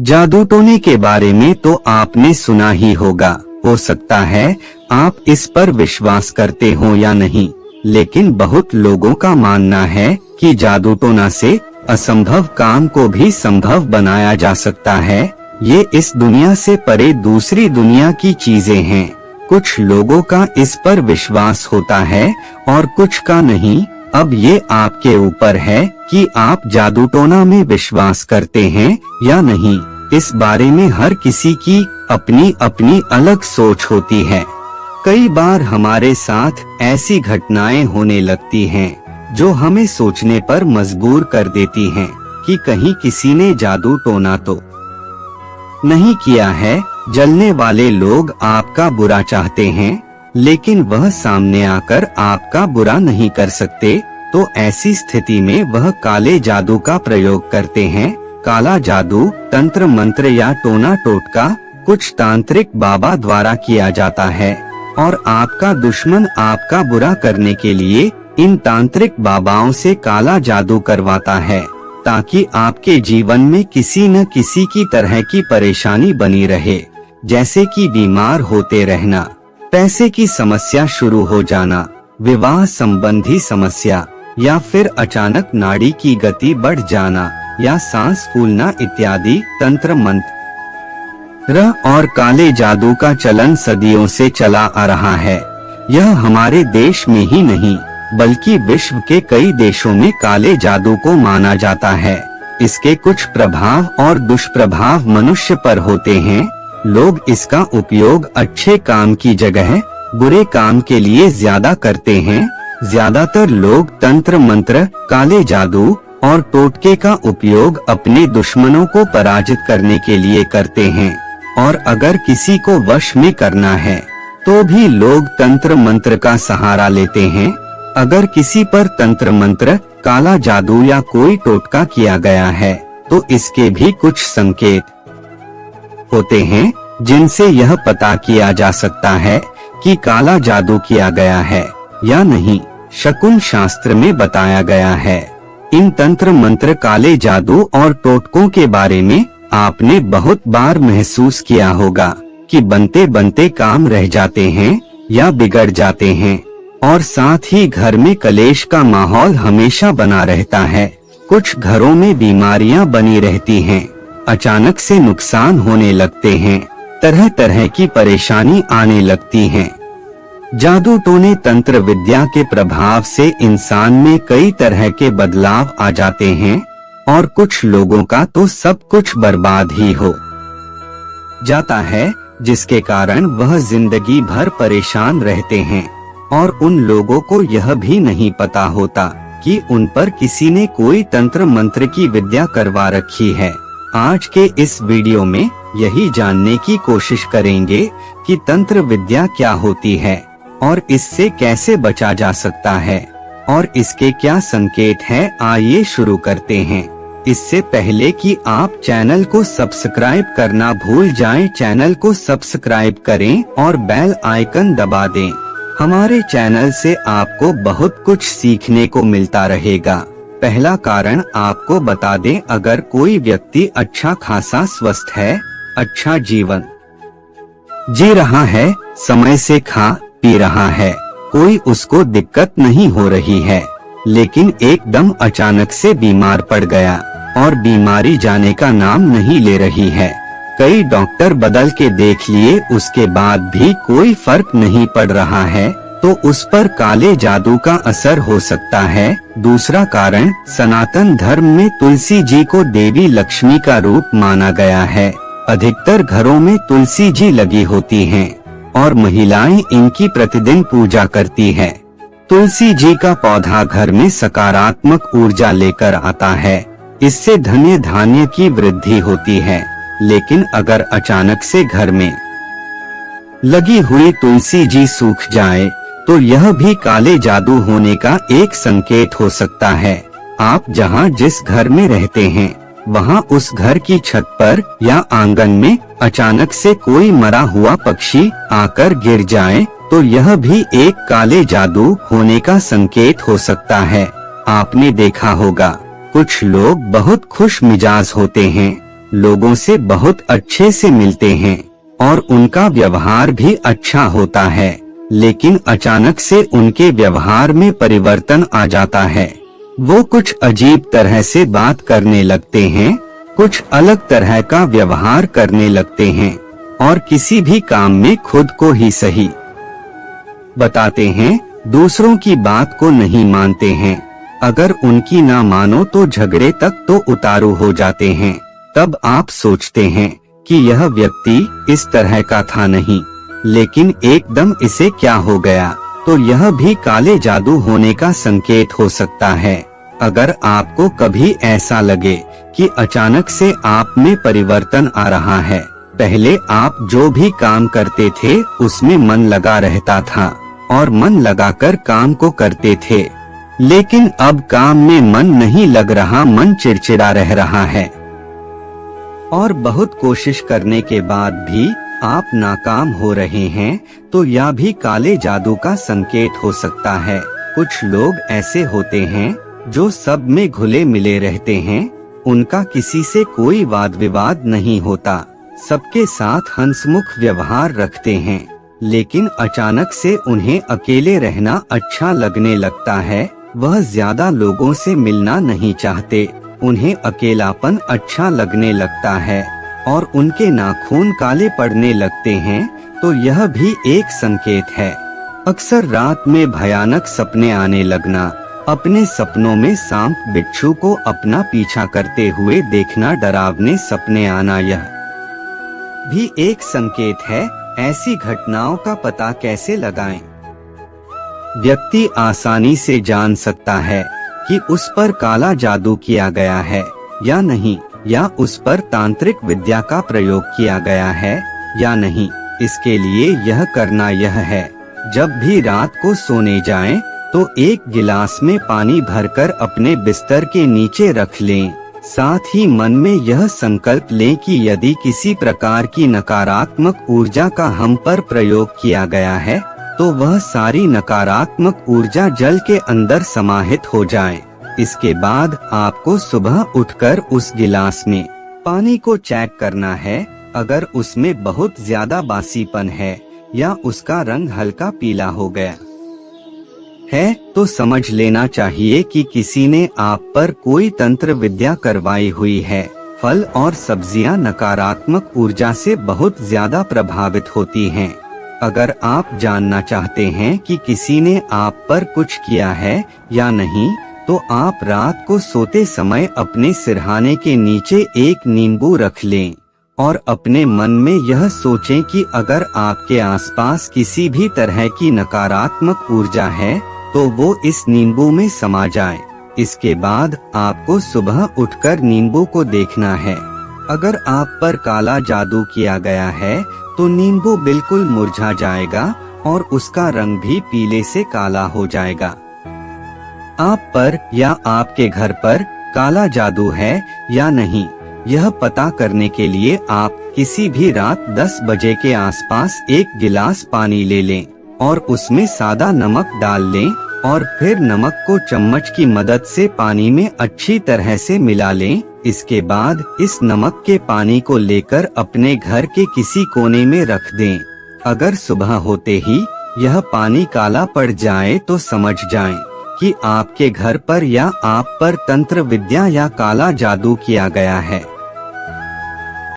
जादू टोने के बारे में तो आपने सुना ही होगा। हो सकता है आप इस पर विश्वास करते हो या नहीं, लेकिन बहुत लोगों का मानना है कि जादू टोना से असंभव काम को भी संभव बनाया जा सकता है। ये इस दुनिया से परे दूसरी दुनिया की चीजें हैं। कुछ लोगों का इस पर विश्वास होता है और कुछ का नहीं। अब ये आपके ऊपर है कि आप जादू टोना में विश्वास करते हैं या नहीं। इस बारे में हर किसी की अपनी अपनी अलग सोच होती है। कई बार हमारे साथ ऐसी घटनाएं होने लगती हैं जो हमें सोचने पर मजबूर कर देती हैं कि कहीं किसी ने जादू टोना तो नहीं किया है। जलने वाले लोग आपका बुरा चाहते हैं, लेकिन वह सामने आकर आपका बुरा नहीं कर सकते, तो ऐसी स्थिति में वह काले जादू का प्रयोग करते हैं। काला जादू तंत्र मंत्र या टोना टोटका कुछ तांत्रिक बाबा द्वारा किया जाता है और आपका दुश्मन आपका बुरा करने के लिए इन तांत्रिक बाबाओं से काला जादू करवाता है, ताकि आपके जीवन में किसी न किसी की तरह की परेशानी बनी रहे, जैसे कि बीमार होते रहना, पैसे की समस्या शुरू हो जाना, विवाह संबंधी समस्या, या फिर अचानक नाड़ी की गति बढ़ जाना या सांस फूलना इत्यादि। तंत्र मंत्र और काले जादू का चलन सदियों से चला आ रहा है। यह हमारे देश में ही नहीं बल्कि विश्व के कई देशों में काले जादू को माना जाता है। इसके कुछ प्रभाव और दुष्प्रभाव मनुष्य पर होते हैं। लोग इसका उपयोग अच्छे काम की जगह बुरे काम के लिए ज्यादा करते हैं। ज्यादातर लोग तंत्र मंत्र, काले जादू और टोटके का उपयोग अपने दुश्मनों को पराजित करने के लिए करते हैं, और अगर किसी को वश में करना है तो भी लोग तंत्र मंत्र का सहारा लेते हैं। अगर किसी पर तंत्र मंत्र, काला जादू या कोई टोटका किया गया है तो इसके भी कुछ संकेत होते हैं जिनसे यह पता किया जा सकता है कि काला जादू किया गया है या नहीं। शकुन शास्त्र में बताया गया है। इन तंत्र मंत्र, काले जादू और टोटकों के बारे में आपने बहुत बार महसूस किया होगा कि बनते बनते काम रह जाते हैं या बिगड़ जाते हैं, और साथ ही घर में कलेश का माहौल हमेशा बना रहता है। कुछ घरों में बीमारियां बनी रहती हैं, अचानक से नुकसान होने लगते हैं, तरह तरह की परेशानी आने लगती हैं। जादू टोने तंत्र विद्या के प्रभाव से इंसान में कई तरह के बदलाव आ जाते हैं, और कुछ लोगों का तो सब कुछ बर्बाद ही हो जाता है, जिसके कारण वह जिंदगी भर परेशान रहते हैं। और उन लोगों को यह भी नहीं पता होता कि उन पर किसी ने कोई तंत्र मंत्र की विद्या करवा रखी है। आज के इस वीडियो में यही जानने की कोशिश करेंगे कि तंत्र विद्या क्या होती है और इससे कैसे बचा जा सकता है और इसके क्या संकेत हैं। आइए शुरू करते हैं। इससे पहले कि आप चैनल को सब्सक्राइब करना भूल जाएं, चैनल को सब्सक्राइब करें और बेल आइकन दबा दें। हमारे चैनल से आपको बहुत कुछ सीखने को मिलता रहेगा। पहला कारण आपको बता दें, अगर कोई व्यक्ति अच्छा खासा स्वस्थ है, अच्छा जीवन जी रहा है, समय से खा पी रहा है, कोई उसको दिक्कत नहीं हो रही है, लेकिन एकदम अचानक से बीमार पड़ गया और बीमारी जाने का नाम नहीं ले रही है, कई डॉक्टर बदल के देख लिए, उसके बाद भी कोई फर्क नहीं पड़ रहा है, तो उस पर काले जादू का असर हो सकता है। दूसरा कारण, सनातन धर्म में तुलसी जी को देवी लक्ष्मी का रूप माना गया है। अधिकतर घरों में तुलसी जी लगी होती हैं और महिलाएं इनकी प्रतिदिन पूजा करती है। तुलसी जी का पौधा घर में सकारात्मक ऊर्जा लेकर आता है, इससे धन्य धान्य की वृद्धि होती है। लेकिन अगर अचानक से घर में लगी हुई तुलसी जी सूख जाए तो यह भी काले जादू होने का एक संकेत हो सकता है। आप जहां जिस घर में रहते हैं वहां उस घर की छत पर या आंगन में अचानक से कोई मरा हुआ पक्षी आकर गिर जाए तो यह भी एक काले जादू होने का संकेत हो सकता है। आपने देखा होगा कुछ लोग बहुत खुश मिजाज होते हैं लोगों से बहुत अच्छे से मिलते हैं और उनका व्यवहार भी अच्छा होता है, लेकिन अचानक से उनके व्यवहार में परिवर्तन आ जाता है। वो कुछ अजीब तरह से बात करने लगते हैं, कुछ अलग तरह का व्यवहार करने लगते हैं और किसी भी काम में खुद को ही सही बताते हैं, दूसरों की बात को नहीं मानते हैं। अगर उनकी ना मानो तो झगड़े तक तो उतारू हो जाते हैं। तब आप सोचते हैं कि यह व्यक्ति इस तरह का था नहीं, लेकिन एकदम इसे क्या हो गया। तो यह भी काले जादू होने का संकेत हो सकता है। अगर आपको कभी ऐसा लगे कि अचानक से आप में परिवर्तन आ रहा है, पहले आप जो भी काम करते थे उसमें मन लगा रहता था और मन लगाकर काम को करते थे, लेकिन अब काम में मन नहीं लग रहा, मन चिड़चिड़ा रह रहा है और बहुत कोशिश करने के बाद भी आप नाकाम हो रहे हैं, तो यह भी काले जादू का संकेत हो सकता है। कुछ लोग ऐसे होते हैं जो सब में घुले मिले रहते हैं, उनका किसी से कोई वाद विवाद नहीं होता, सबके साथ हंसमुख व्यवहार रखते हैं, लेकिन अचानक से उन्हें अकेले रहना अच्छा लगने लगता है। वह ज्यादा लोगों से मिलना नहीं चाहते, उन्हें अकेलापन अच्छा लगने लगता है और उनके नाखून काले पड़ने लगते हैं, तो यह भी एक संकेत है। अक्सर रात में भयानक सपने आने लगना, अपने सपनों में सांप बिच्छू को अपना पीछा करते हुए देखना, डरावने सपने आना, यह भी एक संकेत है। ऐसी घटनाओं का पता कैसे लगाएं? व्यक्ति आसानी से जान सकता है कि उस पर काला जादू किया गया है या नहीं, या उस पर तांत्रिक विद्या का प्रयोग किया गया है या नहीं। इसके लिए यह करना यह है, जब भी रात को सोने जाएं, तो एक गिलास में पानी भरकर अपने बिस्तर के नीचे रख लें। साथ ही मन में यह संकल्प लें कि यदि किसी प्रकार की नकारात्मक ऊर्जा का हम पर प्रयोग किया गया है, तो वह सारी नकारात्मक ऊर्जा जल के अंदर समाहित हो जाए। इसके बाद आपको सुबह उठकर उस गिलास में पानी को चेक करना है। अगर उसमें बहुत ज्यादा बासीपन है या उसका रंग हल्का पीला हो गया है, तो समझ लेना चाहिए कि किसी ने आप पर कोई तंत्र विद्या करवाई हुई है। फल और सब्जियां नकारात्मक ऊर्जा से बहुत ज्यादा प्रभावित होती हैं। अगर आप जानना चाहते हैं कि किसी ने आप पर कुछ किया है या नहीं, तो आप रात को सोते समय अपने सिरहाने के नीचे एक नींबू रख लें और अपने मन में यह सोचें कि अगर आपके आसपास किसी भी तरह की नकारात्मक ऊर्जा है, तो वो इस नींबू में समा जाए। इसके बाद आपको सुबह उठकर नींबू को देखना है। अगर आप पर काला जादू किया गया है, तो नींबू बिल्कुल मुरझा जाएगा और उसका रंग भी पीले से काला हो जाएगा। आप पर या आपके घर पर काला जादू है या नहीं, यह पता करने के लिए आप किसी भी रात 10 बजे के आसपास एक गिलास पानी ले लें और उसमें सादा नमक डाल लें और फिर नमक को चम्मच की मदद से पानी में अच्छी तरह से मिला लें। इसके बाद इस नमक के पानी को लेकर अपने घर के किसी कोने में रख दें। अगर सुबह होते ही यह पानी काला पड़ जाए, तो समझ जाएं कि आपके घर पर या आप पर तंत्र विद्या या काला जादू किया गया है।